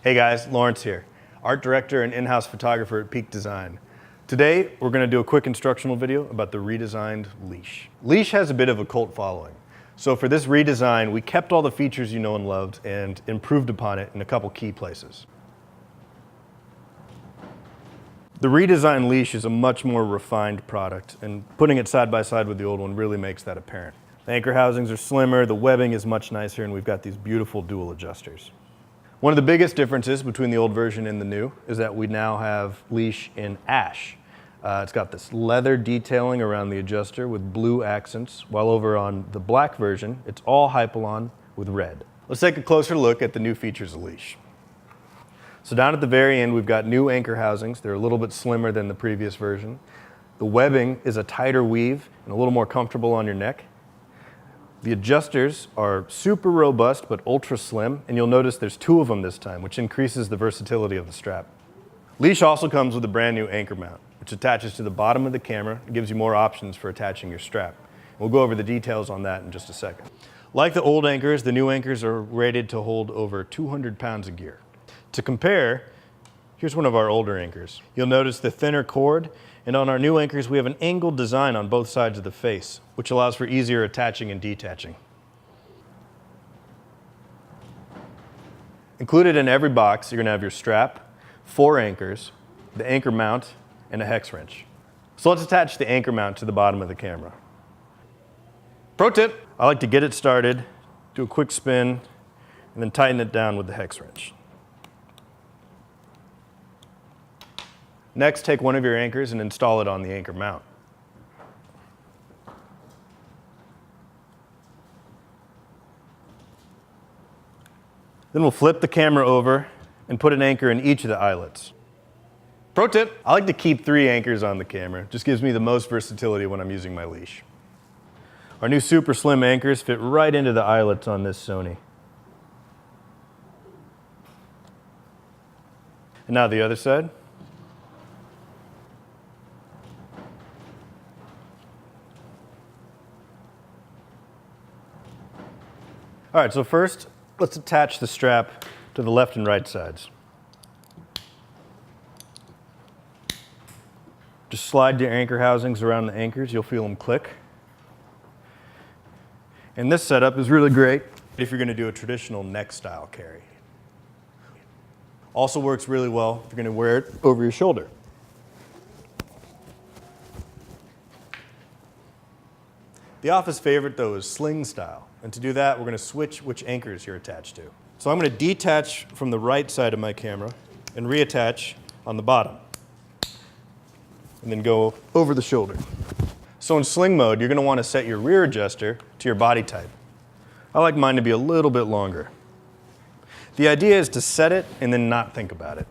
Hey guys, Lawrence here, art director and in-house photographer at Peak Design. Today, we're going to do a quick instructional video about the redesigned Leash. Leash has a bit of a cult following. So for this redesign, we kept all the features you know and loved and improved upon it in a couple key places. The redesigned Leash is a much more refined product, and putting it side by side with the old one really makes that apparent. The anchor housings are slimmer, the webbing is much nicer, and we've got these beautiful dual adjusters. One of the biggest differences between the old version and the new is that we now have Leash in ash. It's got this leather detailing around the adjuster with blue accents, while over on the black version, it's all Hypalon with red. Let's take a closer look at the new features of Leash. So down at the very end, we've got new anchor housings. They're a little bit slimmer than the previous version. The webbing is a tighter weave and a little more comfortable on your neck. The adjusters are super robust but ultra slim, and you'll notice there's two of them this time, which increases the versatility of the strap. Leash also comes with a brand new anchor mount, which attaches to the bottom of the camera and gives you more options for attaching your strap. We'll go over the details on that in just a second. Like the old anchors, the new anchors are rated to hold over 200 pounds of gear. To compare, here's one of our older anchors. You'll notice the thinner cord, and on our new anchors we have an angled design on both sides of the face, which allows for easier attaching and detaching. Included in every box, you're going to have your strap, 4 anchors, the anchor mount, and a hex wrench. So let's attach the anchor mount to the bottom of the camera. Pro tip, I like to get it started, do a quick spin, and then tighten it down with the hex wrench. Next, take one of your anchors and install it on the anchor mount. Then we'll flip the camera over and put an anchor in each of the eyelets. Pro tip, I like to keep 3 anchors on the camera. It just gives me the most versatility when I'm using my Leash. Our new super slim anchors fit right into the eyelets on this Sony. And now the other side. All right, so first, let's attach the strap to the left and right sides. Just slide your anchor housings around the anchors, you'll feel them click. And this setup is really great if you're going to do a traditional neck style carry. Also works really well if you're going to wear it over your shoulder. The office favorite though is sling style. And to do that, we're going to switch which anchors you're attached to. So I'm going to detach from the right side of my camera and reattach on the bottom. And then go over the shoulder. So in sling mode, you're going to want to set your rear adjuster to your body type. I like mine to be a little bit longer. The idea is to set it and then not think about it.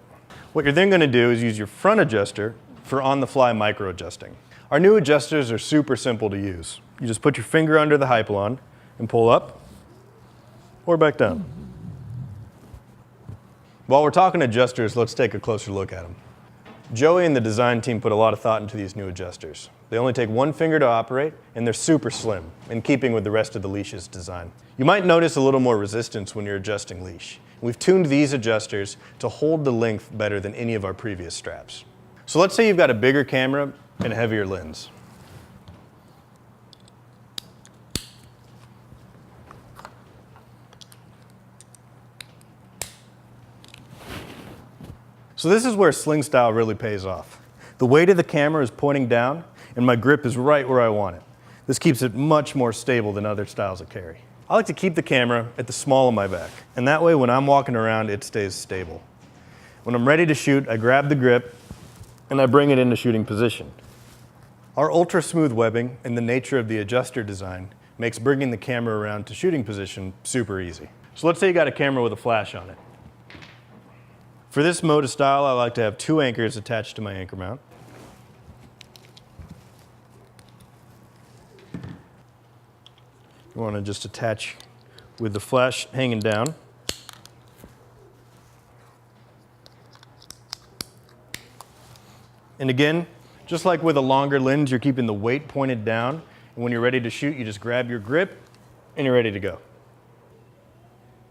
What you're then going to do is use your front adjuster for on-the-fly micro adjusting. Our new adjusters are super simple to use. You just put your finger under the Hypalon and pull up or back down. While we're talking adjusters, let's take a closer look at them. Joey and the design team put a lot of thought into these new adjusters. They only take 1 finger to operate, and they're super slim, in keeping with the rest of the Leash's design. You might notice a little more resistance when you're adjusting Leash. We've tuned these adjusters to hold the length better than any of our previous straps. So let's say you've got a bigger camera and a heavier lens. So this is where sling style really pays off. The weight of the camera is pointing down, and my grip is right where I want it. This keeps it much more stable than other styles of carry. I like to keep the camera at the small of my back, and that way when I'm walking around, it stays stable. When I'm ready to shoot, I grab the grip, and I bring it into shooting position. Our ultra smooth webbing and the nature of the adjuster design makes bringing the camera around to shooting position super easy. So let's say you got a camera with a flash on it. For this mode of style, I like to have 2 anchors attached to my anchor mount. You want to just attach with the flash hanging down. And again, just like with a longer lens, you're keeping the weight pointed down. And when you're ready to shoot, you just grab your grip and you're ready to go.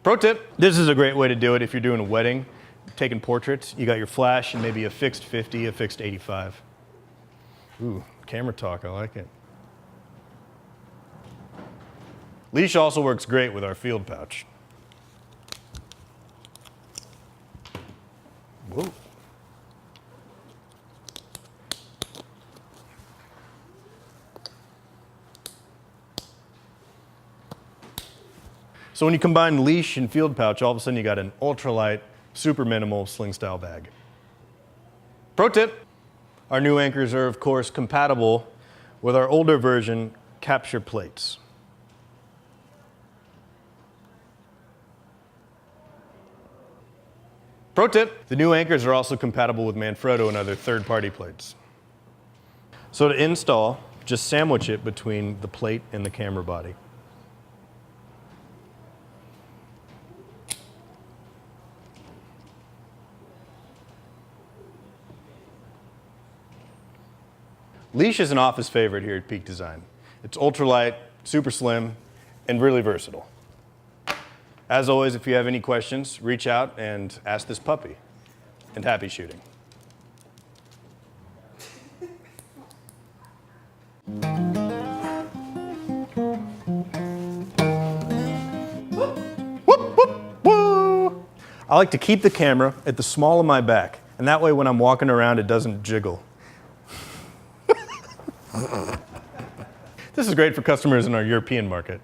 Pro tip, this is a great way to do it if you're doing a wedding taking portraits, you got your flash and maybe a fixed 50, a fixed 85. Ooh, camera talk, I like it. Leash also works great with our field pouch. Whoa. So when you combine leash and field pouch, all of a sudden you got an ultralight, super minimal sling style bag. Pro tip, our new anchors are of course compatible with our older version capture plates. Pro tip, the new anchors are also compatible with Manfrotto and other third-party plates. So to install, just sandwich it between the plate and the camera body. Leash is an office favorite here at Peak Design. It's ultralight, super slim, and really versatile. As always, if you have any questions, reach out and ask this puppy. And happy shooting. Whoop, whoop, woo. I like to keep the camera at the small of my back, and that way when I'm walking around it doesn't jiggle. This is great for customers in our European market.